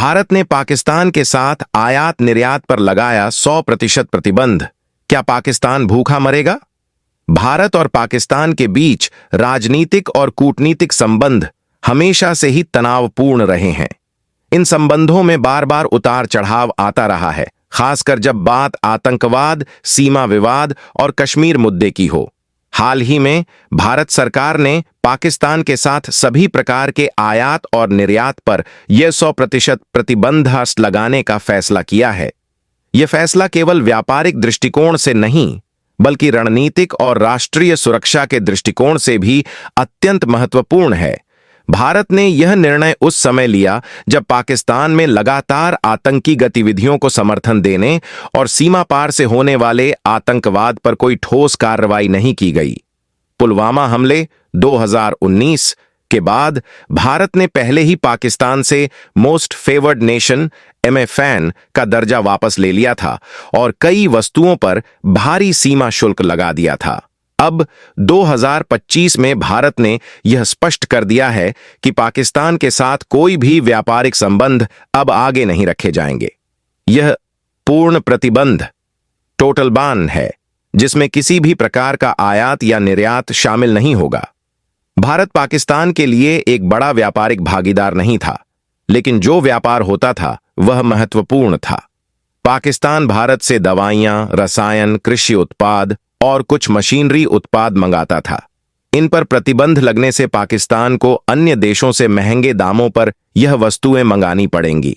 भारत ने पाकिस्तान के साथ आयात निर्यात पर लगाया 100% प्रतिबंध। क्या पाकिस्तान भूखा मरेगा? भारत और पाकिस्तान के बीच राजनीतिक और कूटनीतिक संबंध हमेशा से ही तनावपूर्ण रहे हैं। इन संबंधों में बार बार उतार चढ़ाव आता रहा है, खासकर जब बात आतंकवाद, सीमा विवाद और कश्मीर मुद्दे की हो। हाल ही में भारत सरकार ने पाकिस्तान के साथ सभी प्रकार के आयात और निर्यात पर यह 100% प्रतिबंध लगाने का फैसला किया है। यह फैसला केवल व्यापारिक दृष्टिकोण से नहीं, बल्कि रणनीतिक और राष्ट्रीय सुरक्षा के दृष्टिकोण से भी अत्यंत महत्वपूर्ण है। भारत ने यह निर्णय उस समय लिया जब पाकिस्तान में लगातार आतंकी गतिविधियों को समर्थन देने और सीमा पार से होने वाले आतंकवाद पर कोई ठोस कार्रवाई नहीं की गई। पुलवामा हमले 2019 के बाद भारत ने पहले ही पाकिस्तान से मोस्ट फेवर्ड नेशन MFN का दर्जा वापस ले लिया था और कई वस्तुओं पर भारी सीमा शुल्क लगा दिया था। अब 2025 में भारत ने यह स्पष्ट कर दिया है कि पाकिस्तान के साथ कोई भी व्यापारिक संबंध अब आगे नहीं रखे जाएंगे। यह पूर्ण प्रतिबंध, टोटल बैन है, जिसमें किसी भी प्रकार का आयात या निर्यात शामिल नहीं होगा। भारत पाकिस्तान के लिए एक बड़ा व्यापारिक भागीदार नहीं था, लेकिन जो व्यापार होता था वह महत्वपूर्ण था। पाकिस्तान भारत से दवाइयां, रसायन, कृषि उत्पाद और कुछ मशीनरी उत्पाद मंगाता था। इन पर प्रतिबंध लगने से पाकिस्तान को अन्य देशों से महंगे दामों पर यह वस्तुएं मंगानी पड़ेंगी।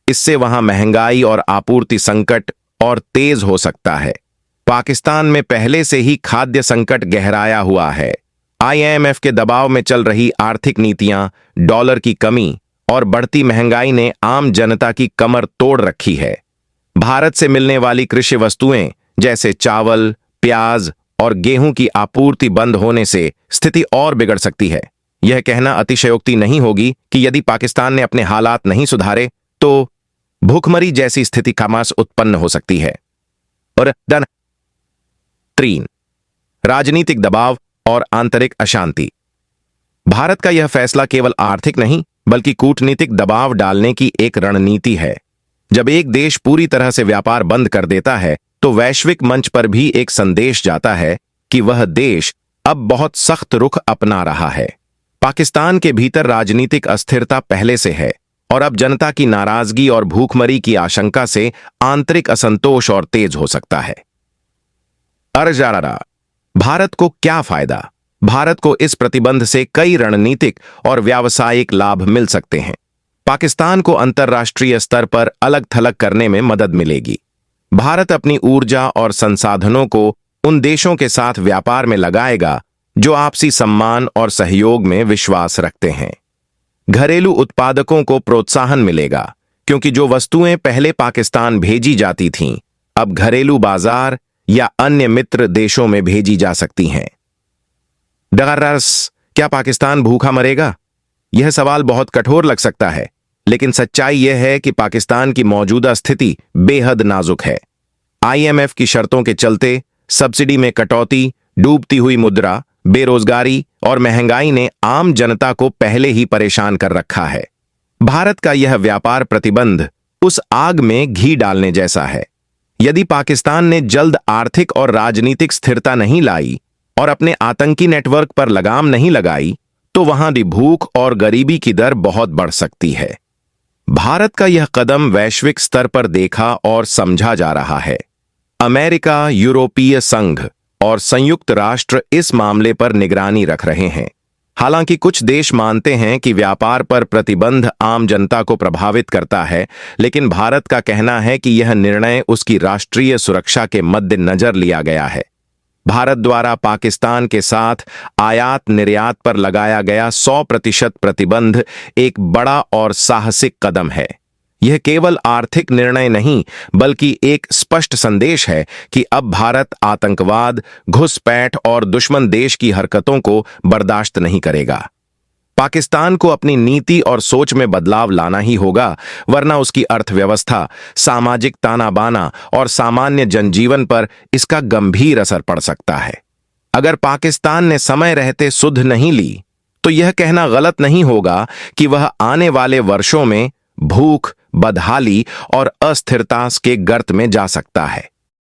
इससे वहां महंगाई और आपूर्ति संकट और तेज हो सकता है। पाकिस्तान में पहले से ही खाद्य संकट गहराया हुआ है। IMF के दबाव में चल रही आर्थिक नीतियां, डॉलर की कमी और बढ़ती महंगाई ने आम जनता की कमर तोड़ रखी है। भारत से मिलने वाली कृषि वस्तुएं जैसे चावल, प्याज और गेहूं की आपूर्ति बंद होने से स्थिति और बिगड़ सकती है। यह कहना अतिशयोक्ति नहीं होगी कि यदि पाकिस्तान ने अपने हालात नहीं सुधारे तो भूखमरी जैसी स्थिति खामोश उत्पन्न हो सकती है। और 3 राजनीतिक दबाव और आंतरिक अशांति। भारत का यह फैसला केवल आर्थिक नहीं, बल्कि कूटनीतिक दबाव डालने की एक रणनीति है। जब एक देश पूरी तरह से व्यापार बंद कर देता है तो वैश्विक मंच पर भी एक संदेश जाता है कि वह देश अब बहुत सख्त रुख अपना रहा है। पाकिस्तान के भीतर राजनीतिक अस्थिरता पहले से है और अब जनता की नाराजगी और भूखमरी की आशंका से आंतरिक असंतोष और तेज हो सकता है। भारत को क्या फायदा? भारत को इस प्रतिबंध से कई रणनीतिक और व्यावसायिक लाभ मिल सकते हैं। पाकिस्तान को अंतर्राष्ट्रीय स्तर पर अलग थलग करने में मदद मिलेगी। भारत अपनी ऊर्जा और संसाधनों को उन देशों के साथ व्यापार में लगाएगा जो आपसी सम्मान और सहयोग में विश्वास रखते हैं। घरेलू उत्पादकों को प्रोत्साहन मिलेगा, क्योंकि जो वस्तुएं पहले पाकिस्तान भेजी जाती थीं, अब घरेलू बाजार या अन्य मित्र देशों में भेजी जा सकती हैं। क्या पाकिस्तान भूखा मरेगा? यह सवाल बहुत कठोर लग सकता है, लेकिन सच्चाई यह है कि पाकिस्तान की मौजूदा स्थिति बेहद नाजुक है। IMF की शर्तों के चलते सब्सिडी में कटौती, डूबती हुई मुद्रा, बेरोजगारी और महंगाई ने आम जनता को पहले ही परेशान कर रखा है। भारत का यह व्यापार प्रतिबंध उस आग में घी डालने जैसा है। यदि पाकिस्तान ने जल्द आर्थिक और राजनीतिक स्थिरता नहीं लाई और अपने आतंकी नेटवर्क पर लगाम नहीं लगाई, तो वहां भी भूख और गरीबी की दर बहुत बढ़ सकती है। भारत का यह कदम वैश्विक स्तर पर देखा और समझा जा रहा है। अमेरिका, यूरोपीय संघ और संयुक्त राष्ट्र इस मामले पर निगरानी रख रहे हैं। हालांकि कुछ देश मानते हैं कि व्यापार पर प्रतिबंध आम जनता को प्रभावित करता है, लेकिन भारत का कहना है कि यह निर्णय उसकी राष्ट्रीय सुरक्षा के मद्देनजर लिया गया है। भारत द्वारा पाकिस्तान के साथ आयात निर्यात पर लगाया गया 100% प्रतिबंध एक बड़ा और साहसिक कदम है। यह केवल आर्थिक निर्णय नहीं, बल्कि एक स्पष्ट संदेश है कि अब भारत आतंकवाद, घुसपैठ और दुश्मन देश की हरकतों को बर्दाश्त नहीं करेगा। पाकिस्तान को अपनी नीति और सोच में बदलाव लाना ही होगा, वरना उसकी अर्थव्यवस्था, सामाजिक ताना बाना और सामान्य जनजीवन पर इसका गंभीर असर पड़ सकता है। अगर पाकिस्तान ने समय रहते सुध नहीं ली, तो यह कहना गलत नहीं होगा कि वह आने वाले वर्षों में भूख, बदहाली और अस्थिरता के गर्त में जा सकता है।